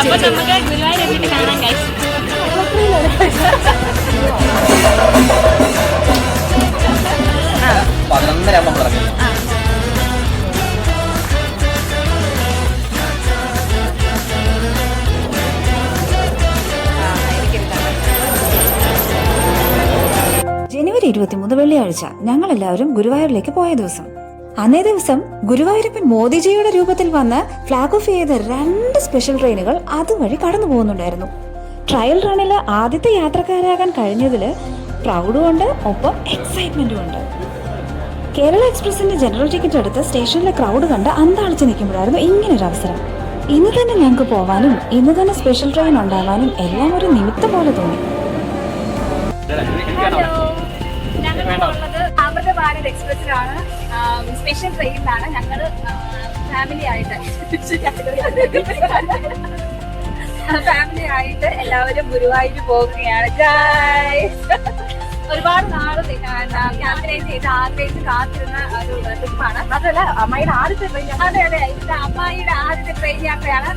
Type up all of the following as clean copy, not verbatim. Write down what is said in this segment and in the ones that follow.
അപ്പൊ നമുക്ക് ഗുരുവായൂർ എത്തിയിട്ട് കാണാൻ കഴിച്ചു. 11:30 ഇറങ്ങി. ജനുവരി 23 വെള്ളിയാഴ്ച ഞങ്ങളെല്ലാവരും ഗുരുവായൂരിലേക്ക് പോയ ദിവസം. അന്നേ ദിവസം ഗുരുവായൂരപ്പൻ മോദിജിയുടെ രൂപത്തിൽ വന്ന് ഫ്ലാഗ് ഓഫ് ചെയ്ത 2 സ്പെഷ്യൽ ട്രെയിനുകൾ അതുവഴി കടന്നു പോകുന്നുണ്ടായിരുന്നു. ട്രയൽ റണ്ണിൽ ആദ്യത്തെ യാത്രക്കാരാകാൻ കഴിഞ്ഞതിൽ പ്രൗഡും ഉണ്ട്, ഒപ്പം എക്സൈറ്റ്മെന്റും ഉണ്ട്. കേരള എക്സ്പ്രസിന്റെ ജനറൽ ടിക്കറ്റ് എടുത്ത് സ്റ്റേഷനിലെ ക്രൗഡ് കണ്ട് അന്താളിച്ച് നിൽക്കുമ്പോഴായിരുന്നു ഇങ്ങനൊരു അവസരം. ഇന്ന് തന്നെ ഞങ്ങൾക്ക് പോവാനും ഇന്ന് തന്നെ സ്പെഷ്യൽ ട്രെയിൻ ഉണ്ടാവാനും എല്ലാം ഒരു നിമിത്തം പോലെ തോന്നി. ഞങ്ങളുള്ളത് അമൃത ഭാരത് എക്സ്പ്രസിലാണ്. സ്പെഷ്യൽ ട്രെയിനിലാണ് ഞങ്ങൾ ഫാമിലി ആയിട്ട് എല്ലാവരും ഗുരുവായൂർ പോകുകയാണ്. ഒരുപാട് നാള് ക്യാമ്പയിൻ ചെയ്ത് ആഗ്രഹിച്ച് കാത്തിരുന്ന ഒരു ട്രിപ്പാണ്. അതല്ല അമ്മയുടെ ആദ്യത്തെ ട്രെയിൻ. അതെ അതെ, ഇത് അമ്മായിയുടെ ആദ്യത്തെ ട്രെയിൻ യാത്രയാണ്.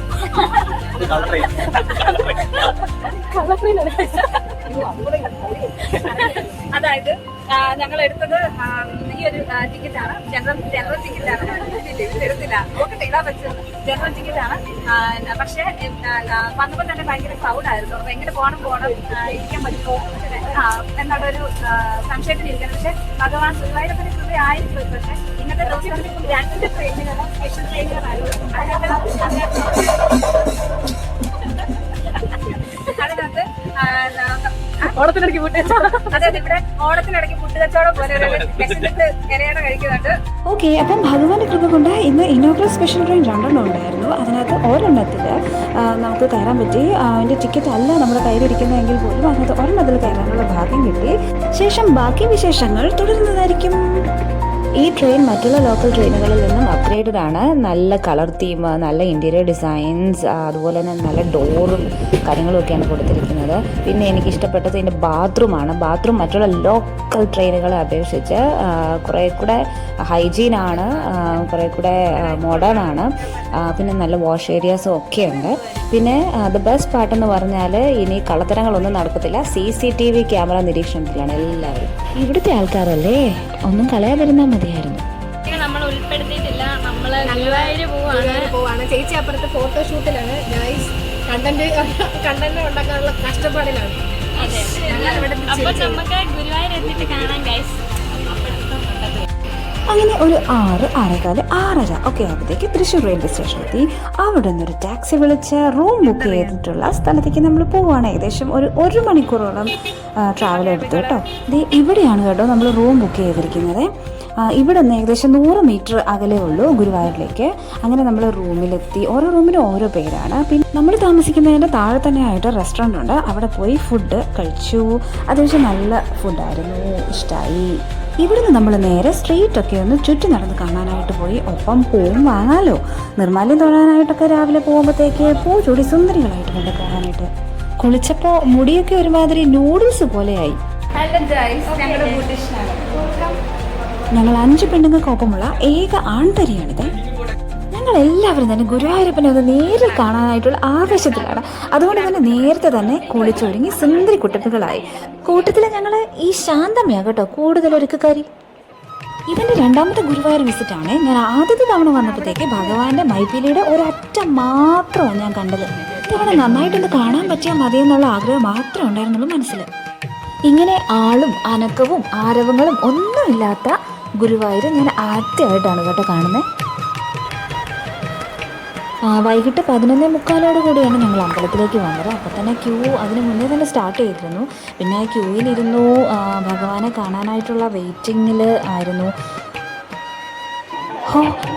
അതായത് ഞങ്ങൾ എടുത്തത് ഈ ഒരു ടിക്കറ്റാണ്, ജനറൽ ടിക്കറ്റാണ്. തരത്തില്ല നോക്കട്ടെ, ഇതാ വെച്ചത് ജനറൽ ടിക്കറ്റാണ്. പക്ഷെ വന്നപ്പോൾ തന്നെ ഭയങ്കര ക്രൗഡായിരുന്നു. അപ്പൊ എങ്ങനെ പോകണം ഇരിക്കാൻ പറ്റുമോ എന്നുള്ളൊരു സംശയത്തിലിരിക്കണം. പക്ഷെ ഭഗവാൻ ഗുരുവായൂരപ്പന്റെ കൃപയായിരിക്കും. പക്ഷെ ഇന്നത്തെ ദിവസം 2 ട്രെയിനുകളും സ്പെഷ്യൽ ട്രെയിനുകളായിരുന്നു. അതിനകത്ത് ഓണത്തിനിടയ്ക്ക് ഫുഡ് കച്ചവടം. അതെ, ഇവിടെ ഓണത്തിനിടയ്ക്ക് ഫുഡ് കച്ചവടം പോലെ കരയാണ് കഴിക്കുന്നുണ്ട്. ഓക്കെ, അപ്പം ഭഗവാന്റെ കൃപ കൊണ്ട് ഇന്ന് ഇനോഗ്രൽ സ്പെഷ്യൽ ട്രെയിൻ 2 ഉണ്ടായിരുന്നു. അതിനകത്ത് ഒരെണ്ണത്തിൽ നമുക്ക് കയറാൻ പറ്റി. അതിൻ്റെ ടിക്കറ്റ് അല്ല നമ്മുടെ കയ്യിലിരിക്കുന്നതെങ്കിൽ പോലും അതിനകത്ത് ഒരെണ്ണത്തിൽ കയറാനുള്ള ഭാഗ്യം കിട്ടി. ശേഷം ബാക്കി വിശേഷങ്ങൾ തുടരുന്നതായിരിക്കും. ഈ ട്രെയിൻ മറ്റുള്ള ലോക്കൽ ട്രെയിനുകളിൽ നിന്നും അപ്ഗ്രേഡഡ് ആണ്. നല്ല കളർ തീം, നല്ല ഇൻറ്റീരിയർ ഡിസൈൻസ്, അതുപോലെ തന്നെ നല്ല ഡോറും കാര്യങ്ങളും ഒക്കെയാണ് കൊടുത്തിരിക്കുന്നത്. പിന്നെ എനിക്ക് ഇഷ്ടപ്പെട്ടത് ഇതിൻ്റെ ബാത്റൂമാണ്. ബാത്റൂം മറ്റുള്ള ലോക്കൽ ട്രെയിനുകളെ അപേക്ഷിച്ച് കുറേ കൂടെ ഹൈജീനാണ്, കുറേ കൂടെ മോഡേൺ ആണ്. പിന്നെ നല്ല വാഷ് ഏരിയാസും ഒക്കെ ഉണ്ട്. പിന്നെ ദ ബെസ്റ്റ് പാർട്ടെന്ന് പറഞ്ഞാൽ ഇനി കള്ളത്തരങ്ങളൊന്നും നടക്കത്തില്ല. CCTV ക്യാമറ നിരീക്ഷണത്തിലാണ് എല്ലാവരും. ഇവിടുത്തെ ആൾക്കാരല്ലേ, ഒന്നും കളയാതിരുന്നാൽ മതിയായിരുന്നു. നമ്മൾ ഉൾപ്പെടുത്തിയിട്ടില്ല, നമ്മൾ ഗുരുവായൂർ പോവാണ്. ചേച്ചി അപ്പുറത്ത് ഫോട്ടോഷൂട്ടിലാണ്. കണ്ടന്റ് ഉണ്ടാക്കാനുള്ള കഷ്ടപ്പാടിലാണ്. അപ്പൊ നമുക്ക് ഗുരുവായൂർ എത്തിയിട്ട് കാണാം ഗൈസ്. അങ്ങനെ ഒരു 6:15 6:30 ഒക്കെ ആകുമ്പോഴത്തേക്ക് തൃശ്ശൂർ റെയിൽവേ സ്റ്റേഷനിലെത്തി. അവിടെ നിന്നൊരു ടാക്സി വിളിച്ച് റൂം ബുക്ക് ചെയ്തിട്ടുള്ള സ്ഥലത്തേക്ക് നമ്മൾ പോവുകയാണ്. ഏകദേശം ഒരു 1 മണിക്കൂറോളം ട്രാവൽ എടുത്തു കേട്ടോ. ഇത് ഇവിടെയാണ് കേട്ടോ നമ്മൾ റൂം ബുക്ക് ചെയ്തിരിക്കുന്നത്. ഇവിടെ നിന്ന് ഏകദേശം 100 മീറ്റർ അകലേ ഉള്ളൂ ഗുരുവായൂരിലേക്ക്. അങ്ങനെ നമ്മൾ റൂമിലെത്തി. ഓരോ റൂമിനും ഓരോ പേരാണ്. പിന്നെ നമ്മൾ താമസിക്കുന്നതിൻ്റെ താഴെ തന്നെ ആയിട്ട് റെസ്റ്റോറൻ്റ് ഉണ്ട്. അവിടെ പോയി ഫുഡ് കഴിച്ചു. അത്യാവശ്യം നല്ല ഫുഡായിരുന്നു, ഇഷ്ടമായി. ഇവിടുന്ന് നമ്മൾ നേരെ സ്ട്രീറ്റ് ഒക്കെ ഒന്ന് ചുറ്റി നടന്ന് കാണാനായിട്ട് പോയി. ഒപ്പം പൂവും വാങ്ങാലോ. നിർമ്മാല്യം തൊഴാനായിട്ടൊക്കെ രാവിലെ പോകുമ്പോഴത്തേക്ക് പൂ ചൂടി സുന്ദരികളായിട്ട് കൊണ്ട് കാണാനായിട്ട്. കുളിച്ചപ്പോൾ മുടിയൊക്കെ ഒരുമാതിരി നൂഡിൽസ് പോലെയായി. ഞങ്ങൾ 5 പെണ്ണുങ്ങൾക്കൊപ്പമുള്ള ഏക ആൺതരിയാണിത്. ഞങ്ങൾ എല്ലാവരും തന്നെ ഗുരുവായൂരപ്പനെ ഒന്ന് നേരിൽ കാണാനായിട്ടുള്ള ആവേശത്തിലാണ്. അതുകൊണ്ട് തന്നെ നേരത്തെ തന്നെ കുളിച്ചൊരുങ്ങി സുന്ദരി കുട്ടികളായി. കൂട്ടത്തിൽ ഞങ്ങൾ ഈ ശാന്തമ്മയാ കേട്ടോ കൂടുതൽ ഒരുക്കക്കാരി. ഇതിൻ്റെ 2ാമത്തെ ഗുരുവായൂർ വിസിറ്റാണ്. ഞാൻ ആദ്യത്തെ തവണ വന്നപ്പോഴത്തേക്ക് ഭഗവാന്റെ മൈപ്പീലിയുടെ ഒരറ്റം മാത്രമാണ് ഞാൻ കണ്ടത്. ഇതവിടെ നന്നായിട്ടൊന്ന് കാണാൻ പറ്റിയാൽ മതിയെന്നുള്ള ആഗ്രഹം മാത്രമേ ഉണ്ടായിരുന്നുള്ളൂ മനസ്സിൽ. ഇങ്ങനെ ആളും അനക്കവും ആരവങ്ങളും ഒന്നുമില്ലാത്ത ഗുരുവായൂർ ഞാൻ ആദ്യമായിട്ടാണ് കേട്ടോ കാണുന്നത്. വൈകിട്ട് 11:45 കൂടിയാണ് ഞങ്ങൾ അമ്പലത്തിലേക്ക് വന്നത്. അപ്പോൾ തന്നെ ക്യൂ അതിന് മുന്നേ തന്നെ സ്റ്റാർട്ട് ചെയ്തിരുന്നു. പിന്നെ ക്യൂവിലിരുന്നു, ഭഗവാനെ കാണാനായിട്ടുള്ള വെയിറ്റിങ്ങിൽ ആയിരുന്നു.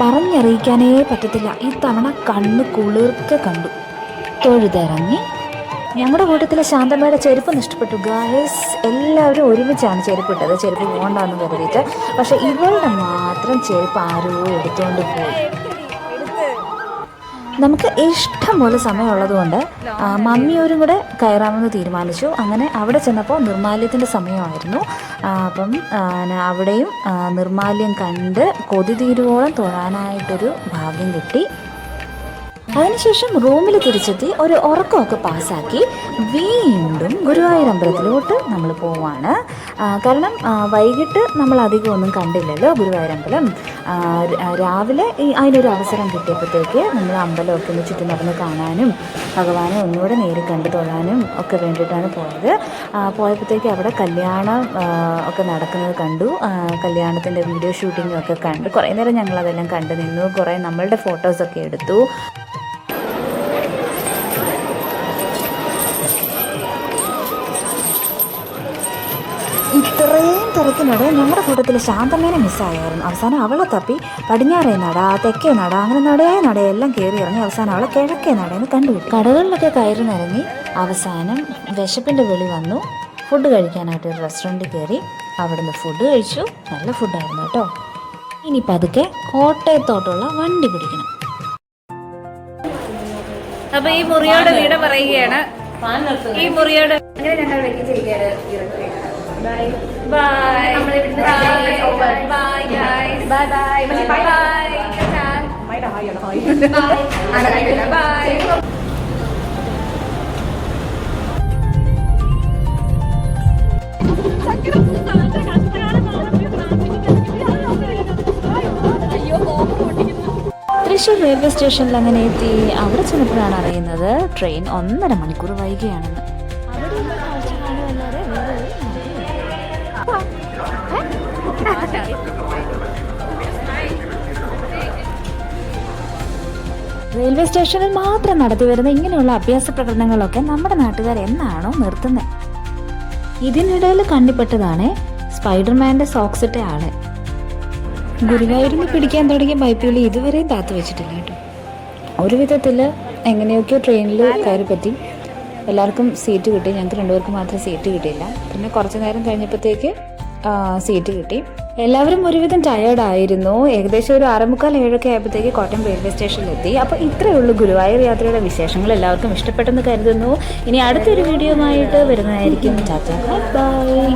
പറഞ്ഞറിയിക്കാനേ പറ്റത്തില്ല. ഈ തവണ കണ്ണ് കുളിർക്കെ കണ്ടു. തൊഴുതിറങ്ങി. ഞങ്ങളുടെ കൂട്ടത്തിലെ ശാന്തമ്മയുടെ ചെരുപ്പ് നഷ്ടപ്പെട്ടു ഗായ്സ്. എല്ലാവരും ഒരുമിച്ചാണ് ചെരുപ്പ് ഇട്ടത്, ചെരുപ്പ് പോകണ്ടെന്ന് കരുതിയിട്ട്. പക്ഷെ ഇവളുടെ മാത്രം ചെരുപ്പ് ആരോ എടുത്തുകൊണ്ട് പോയി. നമുക്ക് ഇഷ്ടം പോലെ സമയമുള്ളത് കൊണ്ട് മമ്മിയോരും കൂടെ കയറാമെന്ന് തീരുമാനിച്ചു. അങ്ങനെ അവിടെ ചെന്നപ്പോൾ നിർമ്മാല്യത്തിൻ്റെ സമയമായിരുന്നു. അപ്പം അവിടെയും നിർമ്മാല്യം കണ്ട് കൊതി തീരുവോളം തൊഴാനായിട്ടൊരു ഭാഗ്യം കിട്ടി. അതിനുശേഷം റൂമിൽ തിരിച്ചെത്തി ഒരു ഉറക്കമൊക്കെ പാസ്സാക്കി വീണ്ടും ഗുരുവായൂർ അമ്പലത്തിലോട്ട് നമ്മൾ പോവാണ്. കാരണം വൈകിട്ട് നമ്മൾ അധികം ഒന്നും കണ്ടില്ലല്ലോ ഗുരുവായൂർ അമ്പലം. രാവിലെ അതിനൊരു അവസരം കിട്ടിയപ്പോഴത്തേക്ക് നമ്മൾ അമ്പലമൊക്കെ ഒന്ന് ചുറ്റി നടന്ന് കാണാനും ഭഗവാനെ ഒന്നുകൂടെ നേരി കണ്ടു തൊഴാനും ഒക്കെ വേണ്ടിയിട്ടാണ് പോയത്. പോയപ്പോഴത്തേക്ക് അവിടെ കല്യാണം ഒക്കെ നടക്കുന്നത് കണ്ടു. കല്യാണത്തിൻ്റെ വീഡിയോ ഷൂട്ടിങ്ങും ഒക്കെ കണ്ടു. കുറേ നേരം ഞങ്ങളതെല്ലാം കണ്ടു നിന്നു. കുറേ നമ്മളുടെ ഫോട്ടോസൊക്കെ എടുത്തു. ഇത്രയും തിരക്കിനിടെ ഞങ്ങളുടെ കൂട്ടത്തിൽ ശാന്തമ്മേനെ മിസ്സായിരുന്നു. അവസാനം അവളെ തപ്പി പടിഞ്ഞാറേ നട, തെക്കേ നട, അങ്ങനെ നടയെല്ലാം കയറി ഇറങ്ങി അവസാനം അവളെ കിഴക്കേ നടയെന്ന് കണ്ടുകിട്ടി. കടകളിലൊക്കെ കയറി നിറങ്ങി അവസാനം വിശപ്പിൻ്റെ വിളി വന്നു. ഫുഡ് കഴിക്കാനായിട്ട് ഒരു റെസ്റ്റോറൻറ്റിൽ കയറി അവിടുന്ന് ഫുഡ് കഴിച്ചു. നല്ല ഫുഡായിരുന്നു കേട്ടോ. ഇനി പതുക്കെ കോട്ടയത്തോട്ടുള്ള വണ്ടി പിടിക്കണം. അപ്പൊ ഈ മുറിയോട് വീട് പറയുകയാണ്. ഈ മുറിയോട് അങ്ങനെ ഞങ്ങൾ വെച്ചിരിക്കുകയാണ്. Bye bye bye guys bye bye bye bye bye. Thrissur railway സ്റ്റേഷനിൽ അങ്ങനെ എത്തി. അവിടെ ചെന്നപ്പോഴാണ് അറിയുന്നത് ട്രെയിൻ 1.5 മണിക്കൂർ വൈകിയാണെന്ന്. റെയിൽവേ സ്റ്റേഷനിൽ മാത്രം നടത്തി വരുന്ന ഇങ്ങനെയുള്ള അഭ്യാസ പ്രകടനങ്ങളൊക്കെ നമ്മുടെ നാട്ടുകാർ എന്നാണോ നിർത്തുന്നത്? ഇതിനിടയിൽ കണ്ടിപ്പെട്ടതാണ് സ്പൈഡർമാൻ്റെ സോക്സ് ഇട്ട ആള്. ഗുരുവായൂരിന് പിടിക്കാൻ തുടങ്ങിയ ബൈക്കുകളിൽ ഇതുവരെയും താത്തു വെച്ചിട്ടില്ല കേട്ടോ. ഒരു വിധത്തിൽ എങ്ങനെയൊക്കെയോ ട്രെയിനിൽ കയറി പറ്റി. എല്ലാവർക്കും സീറ്റ് കിട്ടി. ഞങ്ങൾക്ക് 2 പേർക്ക് മാത്രം സീറ്റ് കിട്ടിയില്ല. പിന്നെ കുറച്ച് നേരം കഴിഞ്ഞപ്പോഴത്തേക്ക് സീറ്റ് കിട്ടി. എല്ലാവരും ഒരുവിധം ടയേർഡായിരുന്നു. ഏകദേശം ഒരു 6:45-7 ആയപ്പോഴത്തേക്ക് കോട്ടയം റെയിൽവേ സ്റ്റേഷനിലെത്തി. അപ്പോൾ ഇത്രയേ ഉള്ളൂ ഗുരുവായൂർ യാത്രയുടെ വിശേഷങ്ങൾ. എല്ലാവർക്കും ഇഷ്ടപ്പെട്ടെന്ന് കരുതുന്നു. ഇനി അടുത്തൊരു വീഡിയോ ആയിട്ട് വരുന്നതായിരിക്കും. Tata bye.